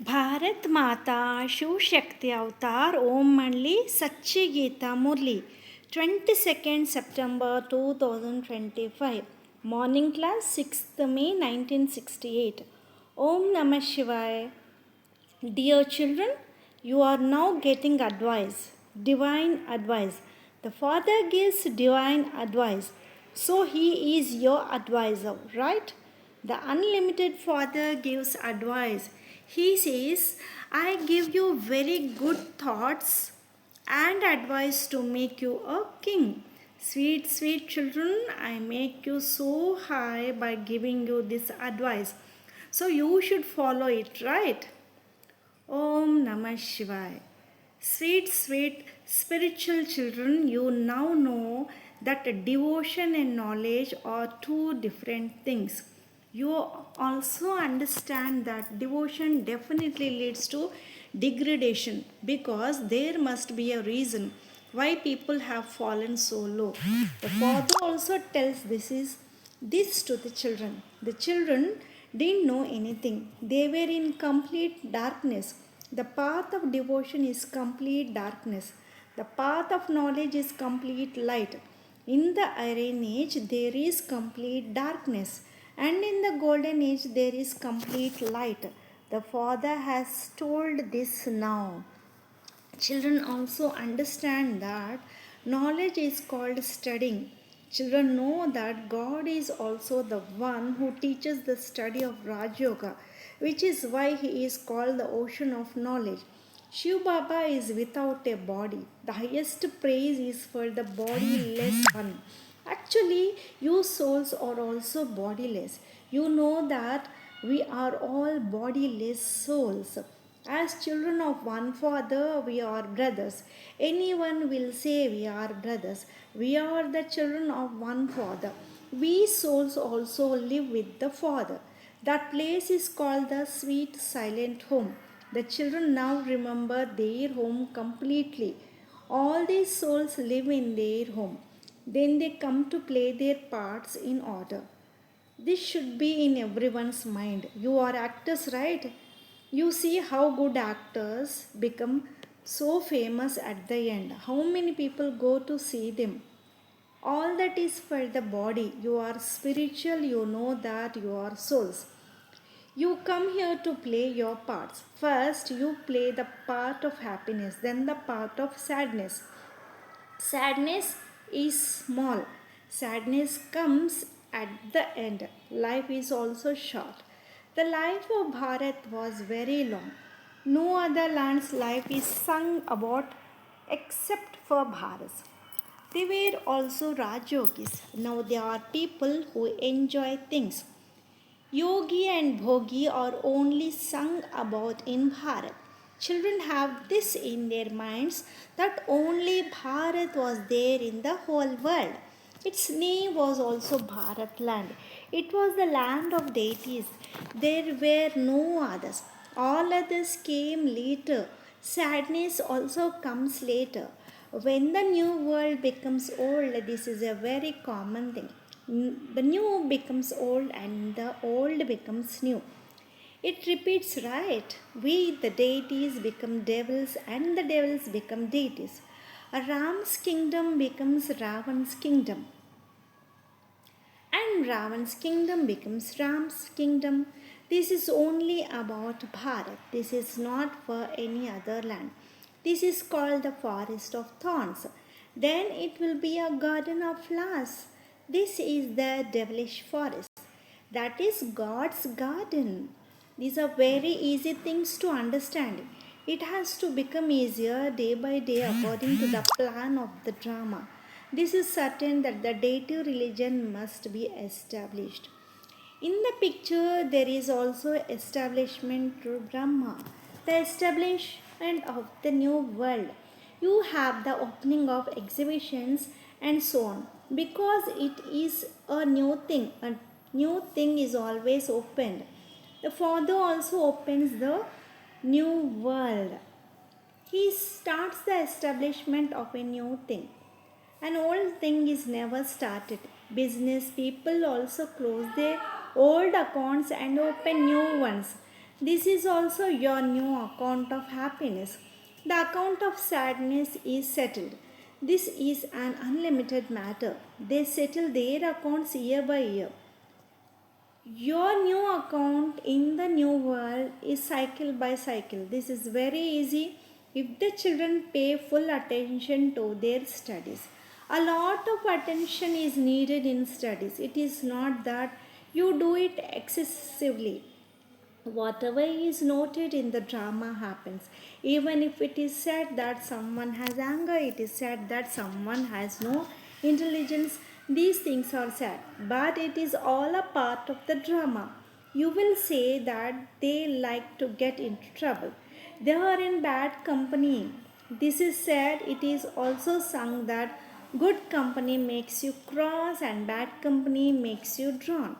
भारत माता शिव शक्ति अवतार ओम मणि सच्ची गीता मुरली 22nd September 2025 Morning class 6th May 1968 Om Namah Shivaya. Dear children, you are now getting advice, divine advice. The Father gives divine advice, so He is your advisor, right? The unlimited Father gives advice. He says, I give you very good thoughts and advice to make you a king. Sweet, sweet children, I make you so high by giving you this advice. So you should follow it, right? Om Namah Shivaya. Sweet, sweet spiritual children, you now know that devotion and knowledge are two different things. You also understand that devotion definitely leads to degradation because there must be a reason why people have fallen so low. The Father also tells this to the children. The children didn't know anything. They were in complete darkness. The path of devotion is complete darkness. The path of knowledge is complete light. In the Iron Age, there is complete darkness, and in the Golden Age, there is complete light. The Father has told this now. Children also understand that knowledge is called studying. Children know that God is also the one who teaches the study of Raj Yoga, which is why he is called the ocean of knowledge. Shiv Baba is without a body. The highest praise is for the bodiless one. Actually, you souls are also bodiless. You know that we are all bodiless souls. As children of one Father, we are brothers. Anyone will say we are brothers. We are the children of one Father. We souls also live with the Father. That place is called the sweet silent home. The children now remember their home completely. All these souls live in their home. Then they come to play their parts in order. This should be in everyone's mind. You are actors, right? You see how good actors become so famous at the end. How many people go to see them? All that is for the body. You are spiritual, you know that you are souls. You come here to play your parts. First, you play the part of happiness, then the part of sadness. Sadness is small. Sadness comes at the end. Life is also short. The life of Bharat was very long. No other land's life is sung about except for Bharat's. They were also Rajyogis. Now they are people who enjoy things. Yogi and Bhogi are only sung about in Bharat. Children have this in their minds that only Bharat was there in the whole world. Its name was also Bharat land. It was the land of deities. There were no others. All others came later. Sadness also comes later. When the new world becomes old, this is a very common thing. The new becomes old and the old becomes new. It repeats, right? We, the deities, become devils and the devils become deities. Ram's kingdom becomes Ravan's kingdom and Ravan's kingdom becomes Ram's kingdom. This is only about Bharat. This is not for any other land. This is called the forest of thorns. Then it will be a garden of flowers. This is the devilish forest. That is God's garden. These are very easy things to understand. It has to become easier day by day according to the plan of the drama. This is certain that the deity religion must be established. In the picture, there is also establishment through Brahma, the establishment of the new world. You have the opening of exhibitions and so on. Because it is a new thing. A new thing is always opened. The Father also opens the new world. He starts the establishment of a new thing. An old thing is never started. Business people also close their old accounts and open new ones. This is also your new account of happiness. The account of sadness is settled. This is an unlimited matter. They settle their accounts year by year. Your new account in the new world is cycle by cycle. This is very easy if the children pay full attention to their studies. A lot of attention is needed in studies. It is not that you do it excessively. Whatever is noted in the drama happens. Even if it is said that someone has anger, it is said that someone has no intelligence, these things are said. But it is all a part of the drama. You will say that they like to get into trouble. They are in bad company. This is said, it is also sung that good company makes you cross and bad company makes you drawn.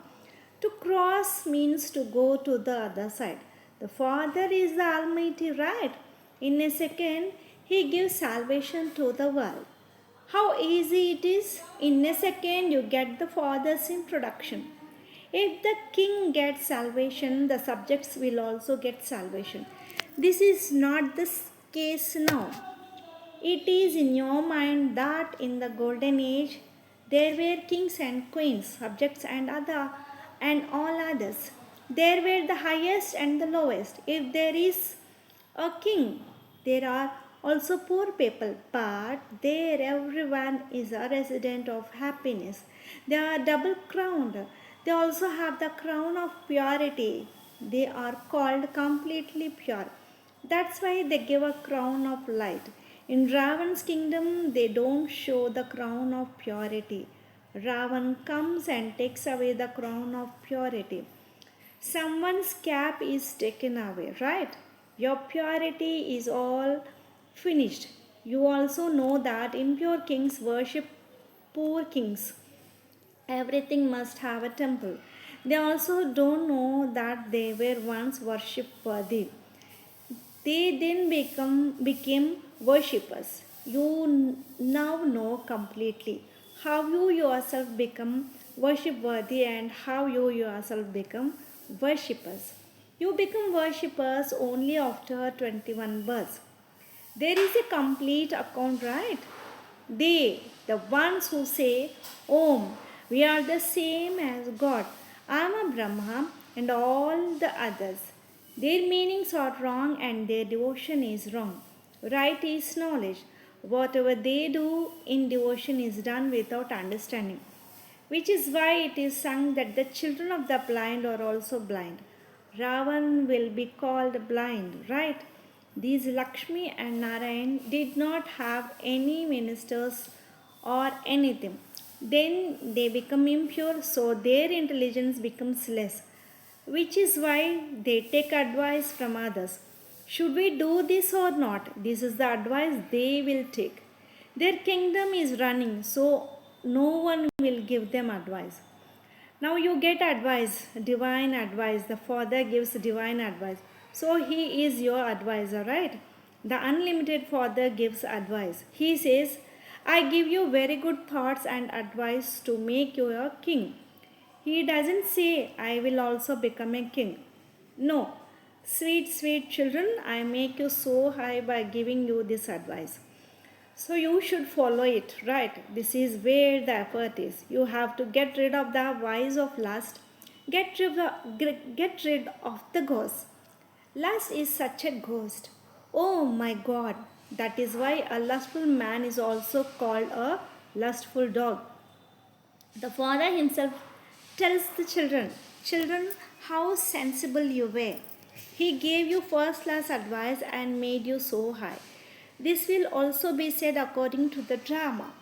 To cross means to go to the other side. The Father is the Almighty, right? In a second, He gives salvation to the world. How easy it is! In a second, you get the Father's introduction. If the king gets salvation, the subjects will also get salvation. This is not the case now. It is in your mind that in the golden age there were kings and queens, subjects and all others. There were the highest and the lowest. If there is a king, there are also poor people, but there everyone is a resident of happiness. They are double crowned. They also have the crown of purity. They are called completely pure. That's why they give a crown of light. In Ravan's kingdom, they don't show the crown of purity. Ravan comes and takes away the crown of purity. Someone's cap is taken away, right? Your purity is all finished. You also know that impure kings worship poor kings. Everything must have a temple. They also don't know that they were once worship worthy. They then became worshippers. You now know completely how you yourself become worship worthy and how you yourself become worshippers. You become worshippers only after 21 births. There is a complete account, right? They, the ones who say, Om, we are the same as God. I am a Brahma and all the others. Their meanings are wrong and their devotion is wrong. Right is knowledge. Whatever they do in devotion is done without understanding, which is why it is sung that the children of the blind are also blind. Ravan will be called blind, right? These Lakshmi and Narayan did not have any ministers or anything. Then they become impure, so their intelligence becomes less, which is why they take advice from others. Should we do this or not? This is the advice they will take. Their kingdom is running, so no one will give them advice. Now you get advice, divine advice. The Father gives divine advice. So He is your advisor, right? The unlimited Father gives advice. He says, I give you very good thoughts and advice to make you a king. He doesn't say, I will also become a king. No, sweet, sweet children, I make you so high by giving you this advice. So you should follow it, right? This is where the effort is. You have to get rid of the vice of lust. Get rid of the ghost. Lust is such a ghost. Oh my God. That is why a lustful man is also called a lustful dog. The father himself tells the children, Children, how sensible you were. He gave you first class advice and made you so high. This will also be said according to the drama.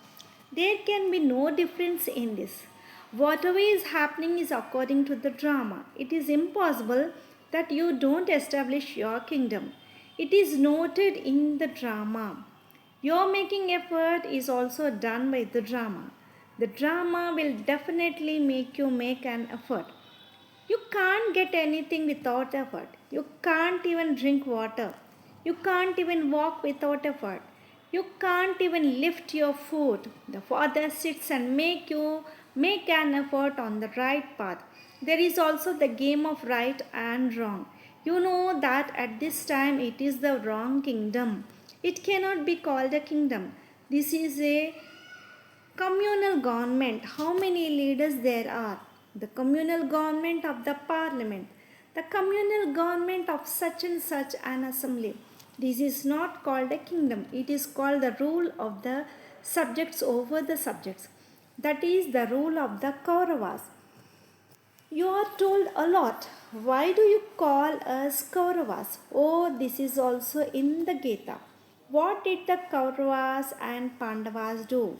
There can be no difference in this. Whatever is happening is according to the drama. It is impossible that you don't establish your kingdom. It is noted in the drama. Your making effort is also done by the drama. The drama will definitely make you make an effort. You can't get anything without effort. You can't even drink water. You can't even walk without effort. You can't even lift your foot. The Father sits and make you make an effort on the right path. There is also the game of right and wrong. You know that at this time it is the wrong kingdom. It cannot be called a kingdom. This is a communal government. How many leaders there are? The communal government of the parliament. The communal government of such and such an assembly. This is not called a kingdom. It is called the rule of the subjects over the subjects. That is the rule of the Kauravas. You are told a lot. Why do you call us Kauravas? Oh, this is also in the Geeta. What did the Kauravas and Pandavas do?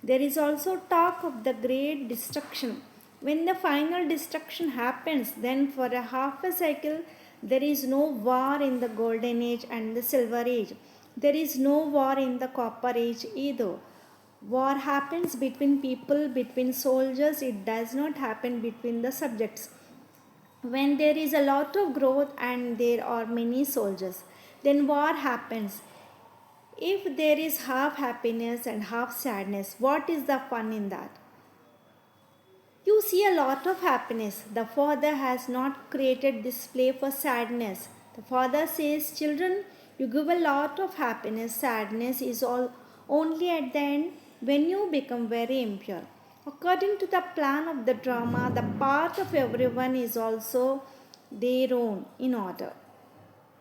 There is also talk of the great destruction. When the final destruction happens, then for a half a cycle, there is no war in the golden age and the silver age. There is no war in the copper age either. War happens between people, between soldiers, it does not happen between the subjects. When there is a lot of growth and there are many soldiers, then war happens. If there is half happiness and half sadness, what is the fun in that? You see a lot of happiness. The Father has not created this play for sadness. The Father says, children, you give a lot of happiness. Sadness is all only at the end when you become very impure. According to the plan of the drama, the part of everyone is also their own in order.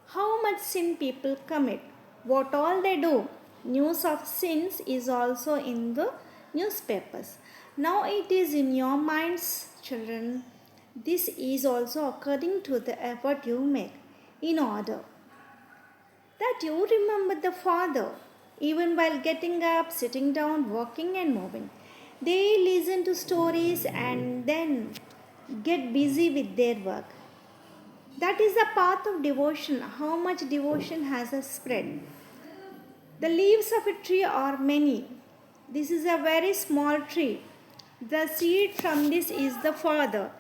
How much sin people commit, what all they do. News of sins is also in the newspapers. Now it is in your minds, children. This is also according to the effort you make in order that you remember the Father, even while getting up, sitting down, walking, and moving. They listen to stories and then get busy with their work. That is the path of devotion. How much devotion has spread? The leaves of a tree are many. This is a very small tree. The seed from this is the Father.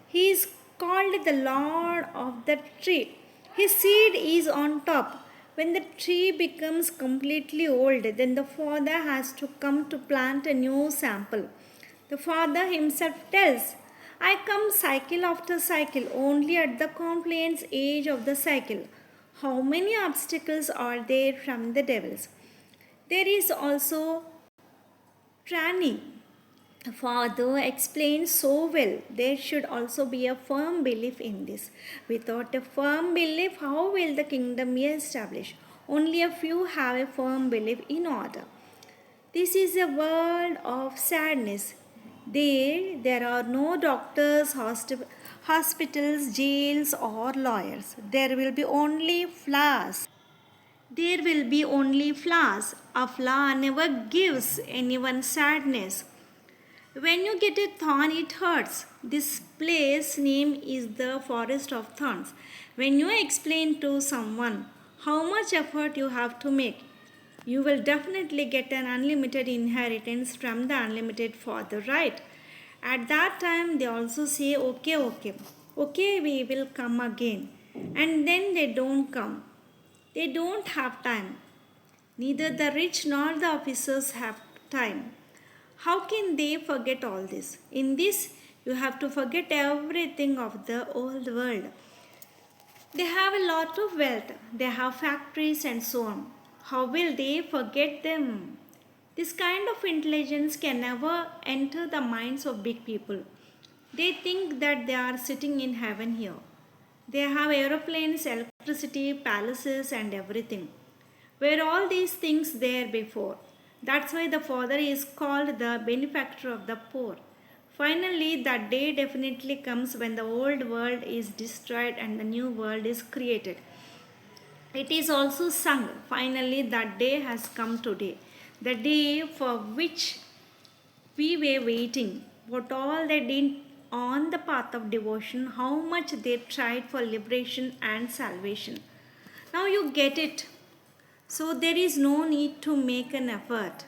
He is called the Lord of the tree. His seed is on top. When the tree becomes completely old, then the Father has to come to plant a new sample. The Father himself tells, I come cycle after cycle only at the confluence age of the cycle. How many obstacles are there from the devils? There is also training. Father explains so well. There should also be a firm belief in this. Without a firm belief, how will the kingdom be established? Only a few have a firm belief in order. This is a world of sadness. There are no doctors, hospitals, jails, or lawyers. There will be only flowers. There will be only flowers. A flower never gives anyone sadness. When you get a thorn, it hurts. This place name is the forest of thorns. When you explain to someone how much effort you have to make, you will definitely get an unlimited inheritance from the unlimited Father, right? At that time, they also say, okay, we will come again. And then they don't come. They don't have time. Neither the rich nor the officers have time. How can they forget all this? In this, you have to forget everything of the old world. They have a lot of wealth, they have factories and so on. How will they forget them? This kind of intelligence can never enter the minds of big people. They think that they are sitting in heaven here. They have aeroplanes, electricity, palaces, and everything. Were all these things there before? That's why the Father is called the benefactor of the poor. Finally, that day definitely comes when the old world is destroyed and the new world is created. It is also sung. Finally, that day has come today. The day for which we were waiting. What all they did on the path of devotion, how much they tried for liberation and salvation. Now you get it. So there is no need to make an effort.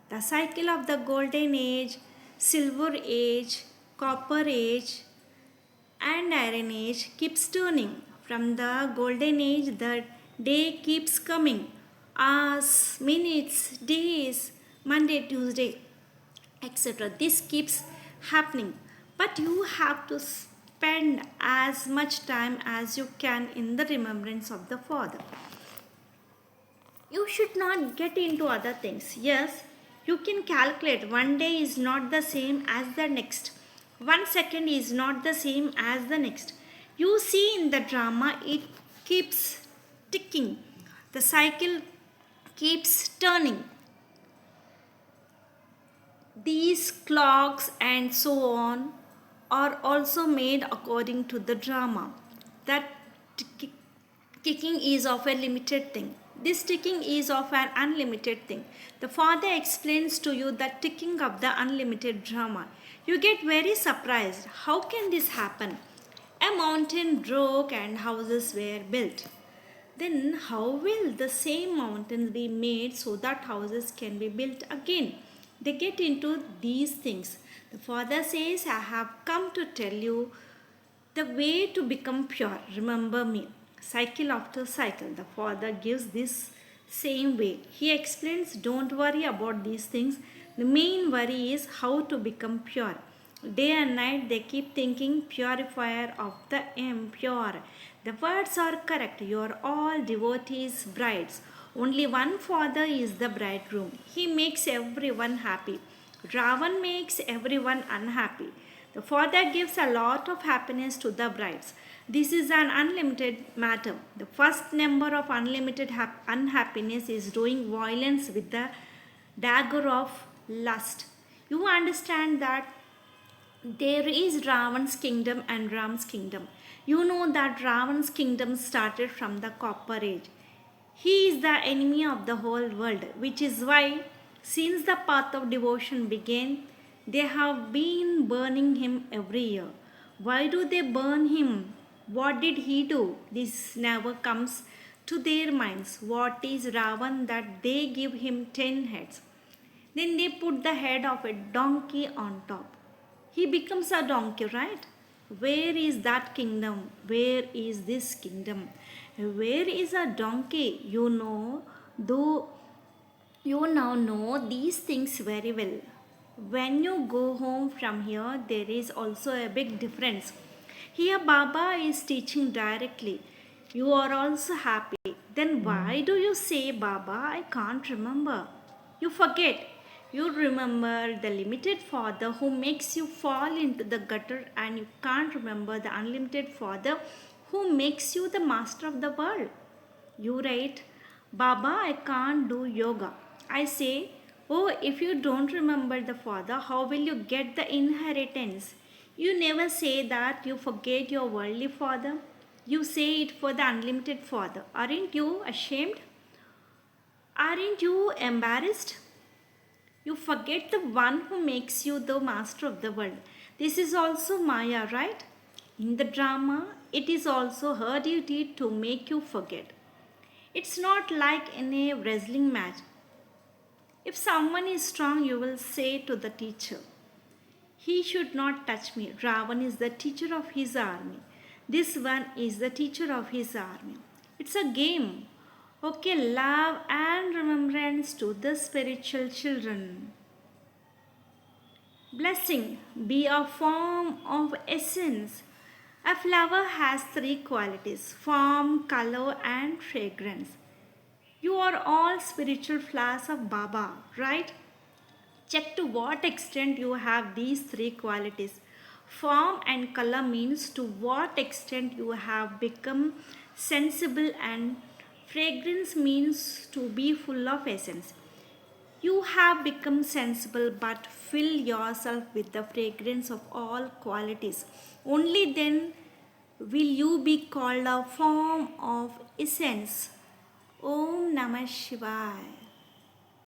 The cycle of the golden age, silver age, copper age, and iron age keeps turning. From the golden age, the day keeps coming. Hours, minutes, days, Monday, Tuesday, etc. This keeps happening. But you have to spend as much time as you can in the remembrance of the Father. You should not get into other things. Yes, you can calculate one day is not the same as the next. 1 second is not the same as the next. You see in the drama, it keeps ticking. The cycle keeps turning. These clocks and so on are also made according to the drama. That ticking is of a limited thing. This ticking is of an unlimited thing. The Father explains to you the ticking of the unlimited drama. You get very surprised. How can this happen? A mountain broke and houses were built. Then how will the same mountains be made so that houses can be built again? They get into these things. The Father says, I have come to tell you the way to become pure. Remember me. Cycle after cycle, the Father gives this same way. He explains, don't worry about these things. The main worry is how to become pure. Day and night they keep thinking, purifier of the impure. The words are correct. You are all devotees, brides. Only one Father is the bridegroom. He makes everyone happy. Ravan makes everyone unhappy. The Father gives a lot of happiness to the brides. This is an unlimited matter. The first number of unlimited unhappiness is doing violence with the dagger of lust. You understand that there is Ravan's kingdom and Ram's kingdom. You know that Ravan's kingdom started from the copper age. He is the enemy of the whole world, which is why, since the path of devotion began, they have been burning him every year. Why do they burn him? What did he do? This never comes to their minds. What is Ravan that they give him 10 heads? Then they put the head of a donkey on top. He becomes a donkey, right? Where is that kingdom? Where is this kingdom? Where is a donkey? Though you now know these things very well. When you go home from here, there is also a big difference. Here, Baba is teaching directly. You are also happy. Then why do you say, Baba, I can't remember? You forget. You remember the limited Father who makes you fall into the gutter, and you can't remember the unlimited Father who makes you the master of the world. You write, Baba, I can't do yoga. I say, oh, if you don't remember the Father, how will you get the inheritance? You never say that you forget your worldly Father. You say it for the unlimited Father. Aren't you ashamed? Aren't you embarrassed? You forget the one who makes you the master of the world. This is also Maya, right? In the drama, it is also her duty to make you forget. It's not like in a wrestling match. If someone is strong, you will say to the teacher, he should not touch me. Ravan is the teacher of his army. This one is the teacher of his army. It's a game. Okay, love and remembrance to the spiritual children. Blessing, be a form of essence. A flower has 3 qualities: form, color, and fragrance. You are all spiritual flowers of Baba, right? Check to what extent you have these 3 qualities. Form and color means to what extent you have become sensible, and fragrance means to be full of essence. You have become sensible, but fill yourself with the fragrance of all qualities. Only then will you be called a form of essence. Om Namah Shivaya.